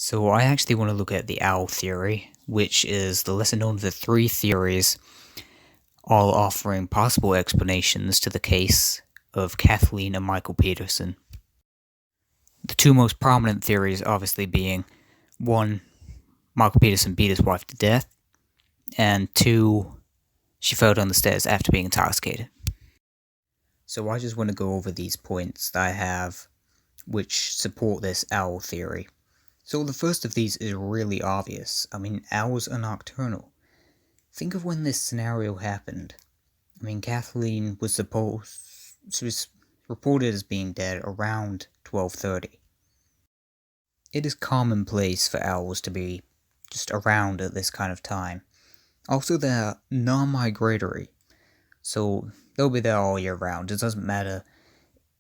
So I actually want to look at the owl theory, which is the lesser known of the three theories, all offering possible explanations to the case of Kathleen and Michael Peterson. The two most prominent theories obviously being, one, Michael Peterson beat his wife to death, and two, she fell down the stairs after being intoxicated. So I just want to go over these points that I have which support this owl theory. So the first of these is really obvious. I mean, owls are nocturnal. Think of when this scenario happened. I mean, Kathleen was reported as being dead around 12:30. It is commonplace for owls to be just around at this kind of time. Also, they're non-migratory, so they'll be there all year round. It doesn't matter.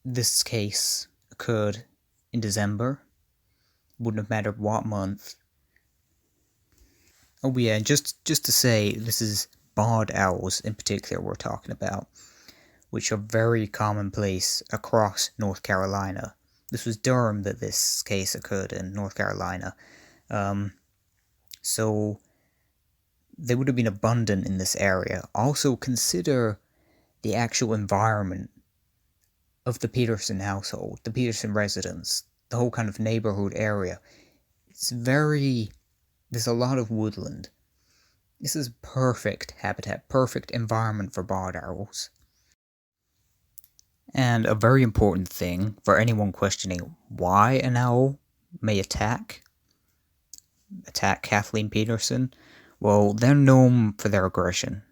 This case occurred in December. Wouldn't have mattered what month. Oh yeah, just to say, this is barred owls in particular we're talking about, which are very commonplace across North Carolina. This was Durham that this case occurred in, North Carolina. So they would have been abundant in this area. Also consider the actual environment of the Peterson household, the Peterson residence, the whole kind of neighborhood area. There's a lot of woodland. This is perfect habitat, perfect environment for barred owls. And a very important thing for anyone questioning why an owl may attack Kathleen Peterson, well, they're known for their aggression.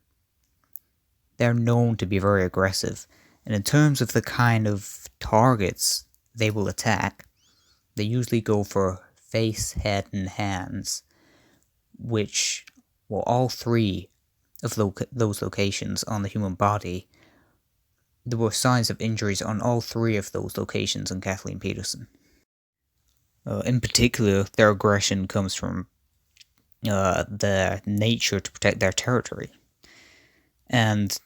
They're known to be very aggressive, and in terms of the kind of targets they will attack, they usually go for face, head, and hands, which, well, all three of those locations on the human body, there were signs of injuries on all three of those locations on Kathleen Peterson. In particular, their aggression comes from their nature to protect their territory. And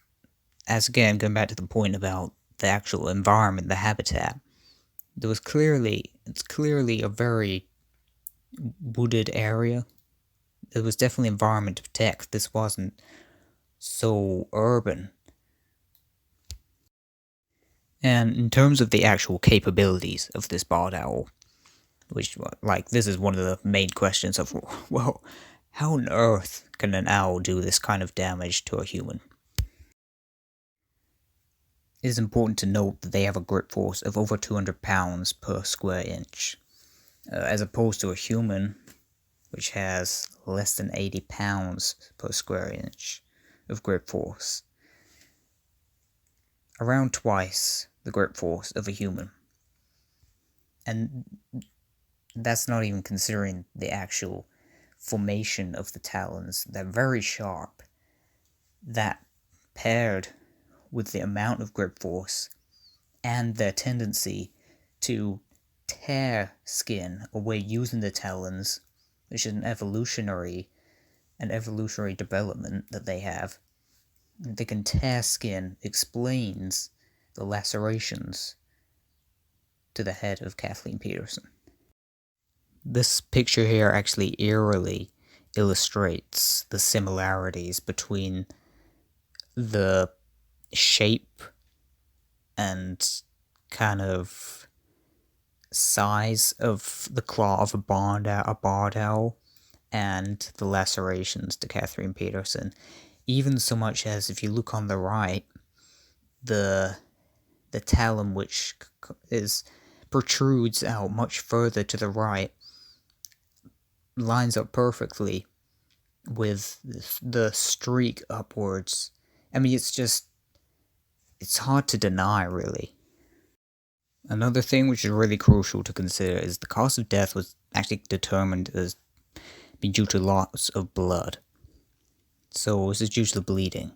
as again, going back to the point about the actual environment, the habitat, it's clearly a very wooded area. There was definitely environment to protect. This wasn't so urban. And in terms of the actual capabilities of this barred owl, which, like, this is one of the main questions of, well, how on earth can an owl do this kind of damage to a human? It is important to note that they have a grip force of over 200 pounds per square inch, as opposed to a human, which has less than 80 pounds per square inch of grip force. Around twice the grip force of a human. And that's not even considering the actual formation of the talons. They're very sharp. That, paired with the amount of grip force and their tendency to tear skin away using the talons, which is an evolutionary development that they have. They can tear skin, explains the lacerations to the head of Kathleen Peterson. This picture here actually eerily illustrates the similarities between the shape and kind of size of the claw of a barred owl and the lacerations to Kathleen Peterson. Even so much as, if you look on the right, the talon which protrudes out much further to the right lines up perfectly with the streak upwards. I mean, it's hard to deny, really. Another thing which is really crucial to consider is the cause of death was actually determined as being due to loss of blood. So this is due to the bleeding.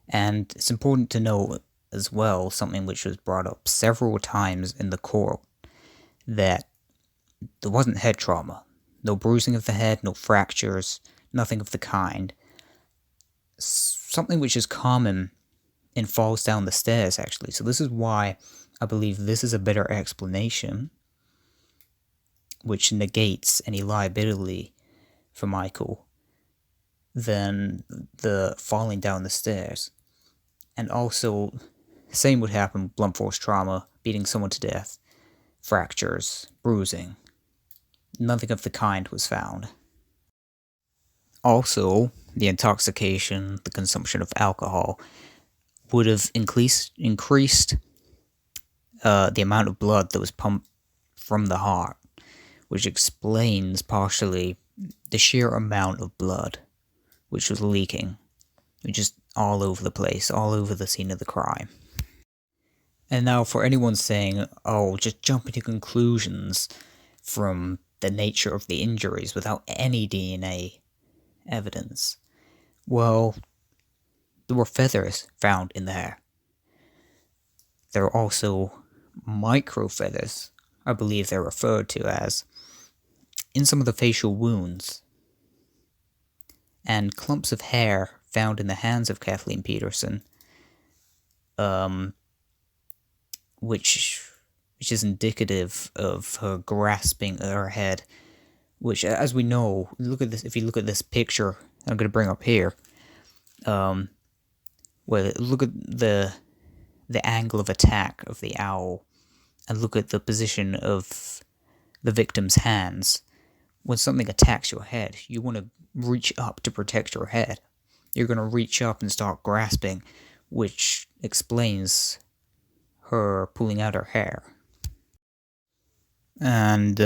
And it's important to note as well, something which was brought up several times in the court, that there wasn't head trauma. No bruising of the head, no fractures, nothing of the kind. Something which is common in falls down the stairs, actually. So this is why I believe this is a better explanation which negates any liability for Michael, than the falling down the stairs. And also, same would happen with blunt force trauma, beating someone to death, fractures, bruising. Nothing of the kind was found. Also, the intoxication, the consumption of alcohol, would have increased the amount of blood that was pumped from the heart, which explains partially the sheer amount of blood which was leaking, just all over the place, all over the scene of the crime. And now, for anyone saying, oh, just jumping to conclusions from the nature of the injuries without any DNA evidence, well, there were feathers found in the hair. There are also micro feathers, I believe they're referred to as, in some of the facial wounds. And clumps of hair found in the hands of Kathleen Peterson, which is indicative of her grasping her head, which, as we know, look at this. If you look at this picture I'm going to bring up here, well, look at the angle of attack of the owl, and look at the position of the victim's hands. When something attacks your head, you want to reach up to protect your head. You're going to reach up and start grasping, which explains her pulling out her hair. And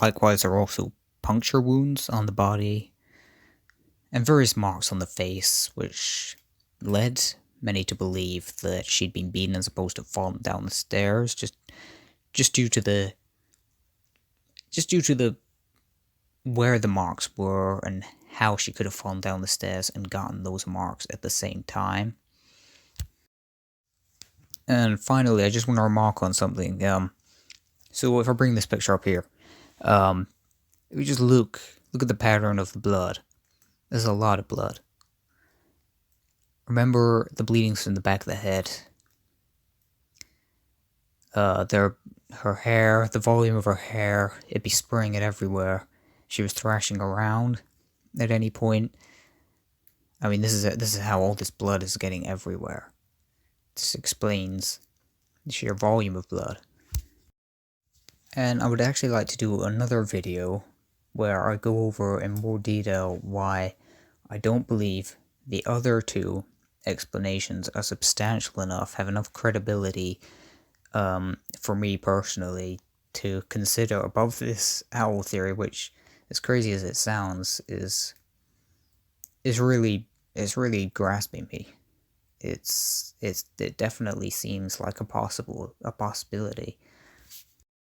likewise, there are also puncture wounds on the body and various marks on the face, which led many to believe that she'd been beaten as opposed to fallen down the stairs, just due to the where the marks were and how she could have fallen down the stairs and gotten those marks at the same time. And finally, I just want to remark on something. So if I bring this picture up here, we just look at the pattern of the blood. There's a lot of blood. Remember the bleedings from the back of the head. Her hair, the volume of her hair, it'd be spraying it everywhere. She was thrashing around at any point. I mean, this is how all this blood is getting everywhere. This explains the sheer volume of blood. And I would actually like to do another video where I go over in more detail why I don't believe the other two explanations are substantial enough, have enough credibility, for me personally, to consider above this owl theory, which, as crazy as it sounds, is really grasping me. It definitely seems like a possibility.